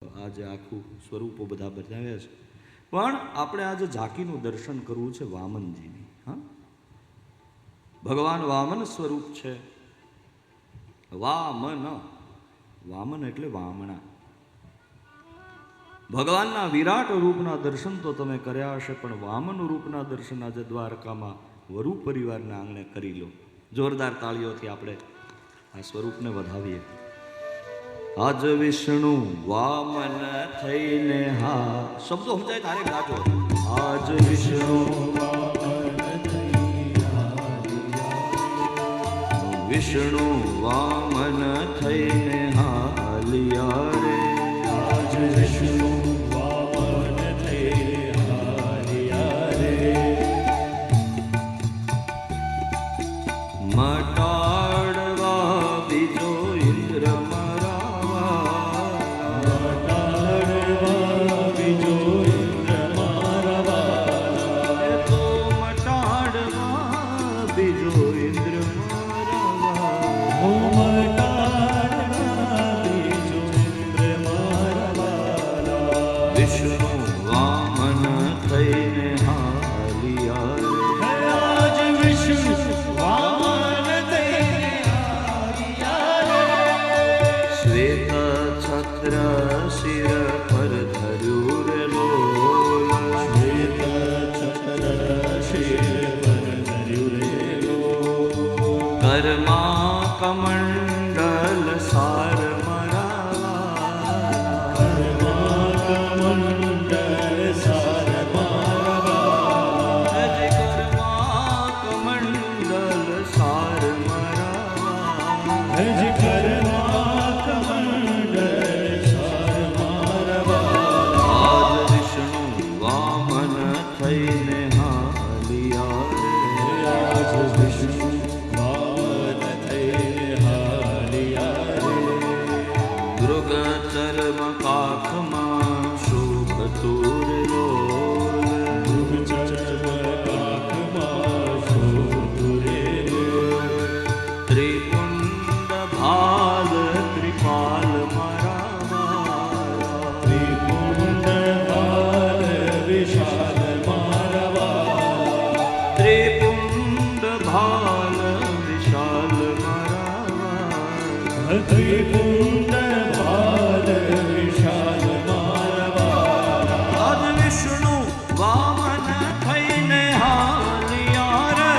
આજે આખું સ્વરૂપો બધા બતાવ્યા છે, પણ આપણે આજે ઝાંકીનું દર્શન કરવું છે વામનજીની. હા, ભગવાન વામન સ્વરૂપ છે. વામન, વામન એટલે વામણા. ભગવાનના વિરાટ રૂપના દર્શન તો તમે કર્યા હશે, પણ વામન રૂપના દર્શન આજે દ્વારકામાં વરુ પરિવારના આંગણે કરી લો. જોરદાર તાળીઓથી આપણે આ સ્વરૂપને વધાવીએ. આજ વિષ્ણુ વામન થઈને, હા શબ્દો સમજાય તારે ગાજો. આજ વિષ્ણુ વિષ્ણુ વામન થઈને હાલિયા રે. આજ વિષ્ણુ વામન થઈને હાલિયા રે. મટાડવા બીજો ઇન્દ્ર કમંડલ સાર મરાવા, કમંડલ સાર મરાવા, કમંડલ સાર મરાવા, કમંડલ સાર મરાવા. આજ વિષ્ણુ વામન થઈને હાલિયા રે. આજ વિષ્ણુ ચર્મ કાખમાં શોભતું રે. ત્રિપુંડ ભાલ ત્રિપાલ મરાવા, ત્રિપુંડ ભાલ વિશાલ મરાવા, ત્રિપુંડ ભાલ વિશાલ મરાવા, ત્રિપુંડ ભાલ વિશાલ મરાવા. આજ વિષ્ણુ વામન થઈને હાલિયા રે.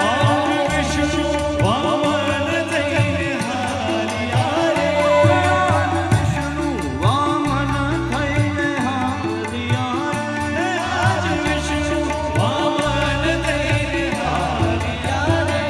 આજ વિષ્ણુ વામન થઈને હાલિયા રે. આજ વિષ્ણુ વામન થઈને હાલિયા રે. આજ વિષ્ણુ વામન થઈને હાલિયા રે.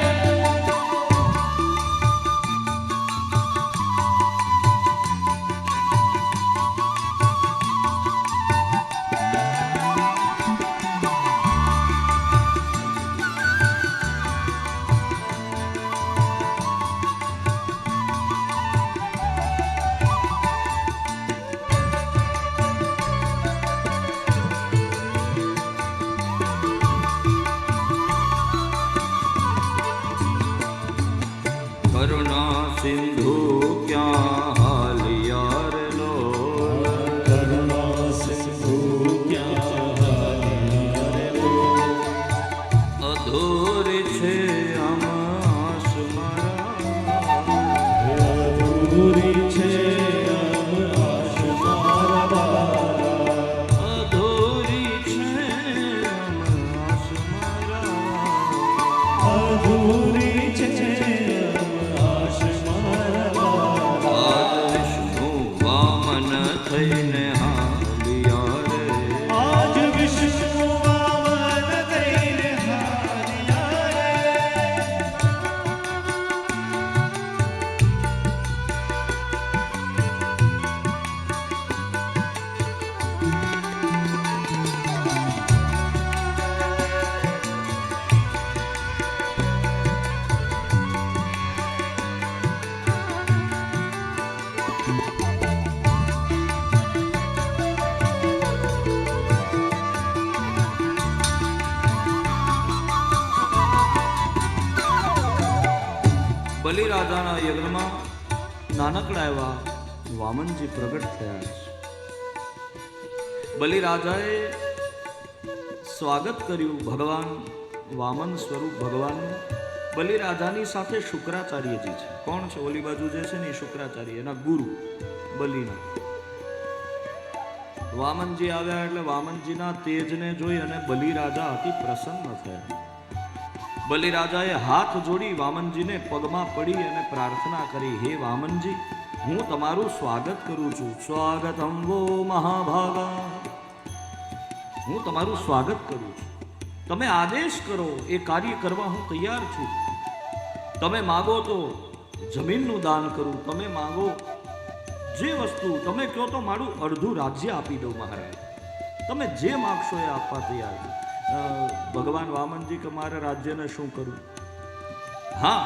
કરુણા સિંધુ ક્યાં હાલિયા રે લો. કરુણા સિંધુ ક્યાં હાલિયા રે લો. અધૂરી છે આમ આસ મારા, અધૂરી છે આમ આશ મારા. અધૂરી છે આમ આસ મારા, અધૂરી છે આશ મારા. આજ વિષ્ણુ વામન થઈને હાલિયા રે. આજ વિષ્ણુ વામન થઈને હાલિયા રે. બલિરાજાના યજ્ઞમાં નાનકડા એવા વામનજી પ્રગટ થયા છે. બલિરાજાએ સ્વાગત કર્યું ભગવાન વામન સ્વરૂપ ભગવાનનું. બલિરાજાની સાથે શુક્રાચાર્યજી છે. કોણ છે? ઓલી બાજુ જે છે ને એ શુક્રાચાર્ય, એના ગુરુ બલિના. વામનજી આવ્યા એટલે વામનજીના તેજને જોઈ અને બલિરાજા અતિ પ્રસન્ન થયા. બલિરાજાએ હાથ જોડી વામનજીને પગમાં પડી અને પ્રાર્થના કરી, હે વામનજી, હું તમારું સ્વાગત કરું છું. સ્વાગતમ વો મહાભાગા, હું તમારું સ્વાગત કરું છું. તમે આદેશ કરો એ કાર્ય કરવા હું તૈયાર છું. તમે માગો તો જમીનનું દાન કરું, તમે માગો જે વસ્તુ તમે કહો તો મારું અડધું રાજ્ય આપી દઉં મહારાજ. તમે જે માગશો એ આપવા તૈયાર છું. ભગવાન વામનજી કે મારે રાજ્યને શું કરવું? હા,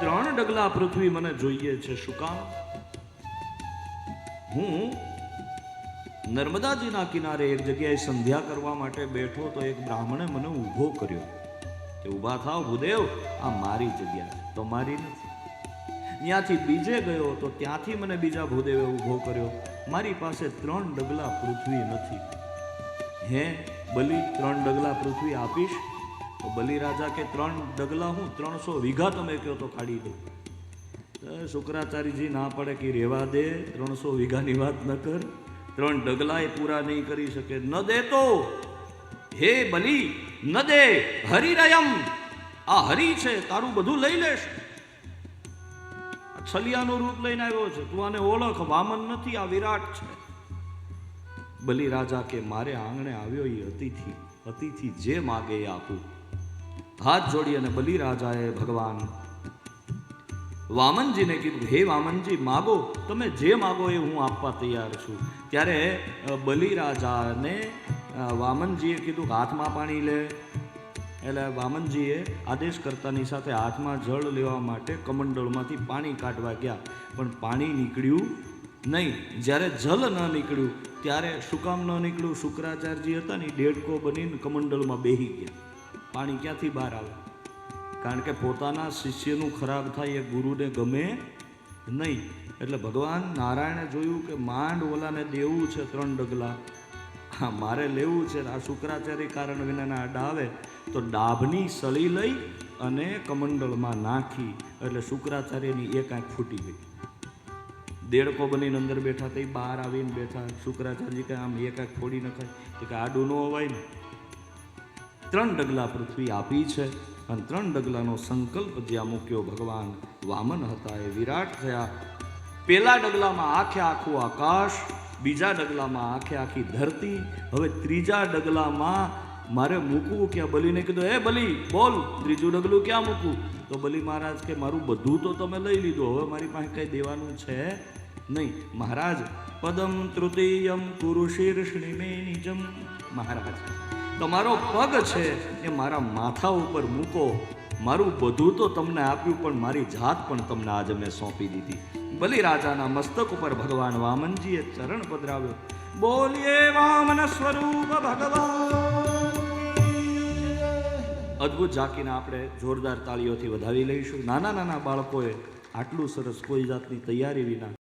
3 ડગલા પૃથ્વી મને જોઈએ છે. શું કામ? હું નર્મદાજીના કિનારે એક જગ્યાએ સંધ્યા કરવા માટે બેઠો તો એક બ્રાહ્મણે મને ઊભો કર્યો કે ઊભા થાવ ભૂદેવ, આ મારી જગ્યા છે, તમારી નથી. ત્યાંથી બીજે ગયો તો ત્યાંથી મને બીજા ભૂદેવે ઊભો કર્યો. મારી પાસે 3 ડગલા પૃથ્વી નથી. હે બલિ, 3 ડગલા પૃથ્વી આપીશ? તો બલિરાજા કે 3 ડગલા હું 300 વીઘા તમે કહો તો કાઢી દો. શુક્રાચાર્યજી ના પડે કે રેવા દે, 300 વીઘાની વાત ન કર, 3 ડગલા એ પૂરા નહીં કરી શકે. ન દે તો હે બલિ, ન દે. હરિરયમ, આ હરિ છે, તારું બધું લઈ લેશ. છલિયાનું રૂપ લઈને આવ્યો છે, તું આને ઓળખ. વામન નથી, આ વિરાટ છે. બલિરાજા કે મારે આંગણે આવ્યો એ અતિથિ, અતિથિ જે માગે એ આપું. હાથ જોડી અને બલિરાજાએ ભગવાન વામનજીને કીધું, હે વામનજી, માગો, તમે જે માગો એ હું આપવા તૈયાર છું. ત્યારે બલિરાજાને વામનજીએ કીધું હાથમાં પાણી લે. એટલે વામનજીએ આદેશ કરતાની સાથે હાથમાં જળ લેવા માટે કમંડળમાંથી પાણી કાઢવા ગયા, પણ પાણી નીકળ્યું નહીં. જ્યારે જલ ન નીકળ્યું ત્યારે શું કામ ન નીકળ્યું? શુક્રાચાર્યજી હતા ને, દેડકો બનીને કમંડળમાં બેહી ગયા. પાણી ક્યાંથી બહાર આવે? કારણ કે પોતાના શિષ્યનું ખરાબ થાય એ ગુરુને ગમે નહીં. એટલે ભગવાન નારાયણે જોયું કે માંડ ઓલાને દેવું છે 3 ડગલા, હા મારે લેવું છે. આ શુક્રાચાર્ય કારણ વિનાના આડા આવે તો ડાભની સળી લઈ અને કમંડળમાં નાખી, એટલે શુક્રાચાર્યની એક આંખ ફૂટી ગઈ. દેડકો બનીને અંદર બેઠા તે બહાર આવીને બેઠા. શુક્રાચાર્યજી કે આમ એક આંખ ફોડી નખાય? તો કે આડું ન હોવાય ને. 3 ડગલા પૃથ્વી આપી છે અને 3 ડગલાનો સંકલ્પ જ્યાં મૂક્યો ભગવાન વામન હતા એ વિરાટ થયા. પેલા ડગલામાં આખે આખું આકાશ, બીજા ડગલામાં આખે આખી ધરતી. હવે ત્રીજા ડગલામાં મારે મૂકવું ક્યાં? બલિને કીધું, હે બલિ બોલ, ત્રીજું ડગલું ક્યાં મૂકવું? તો બલિ મહારાજ કે મારું બધું તો તમે લઈ લીધું, હવે મારી પાસે કંઈ દેવાનું છે નહીં. મહારાજ પદમ તૃતીયમ કુરુ શીર્ષિ મે નિજમ. મહારાજ તમારો પગ છે એ મારા માથા ઉપર મૂકો. મારું બધું તો તમને આપ્યું, પણ મારી જાત પણ તમને આજે મેં સોંપી દીધી. બલિરાજાના મસ્તક ઉપર ભગવાન વામનજીએ ચરણ પધરાવ્યો. બોલીએ વામન સ્વરૂપ ભગવાન. અદ્ભુત ઝાંકીને આપણે જોરદાર તાળીઓથી વધાવી લઈશું. નાના નાના બાળકોએ આટલું સરસ કોઈ જાતની તૈયારી વિના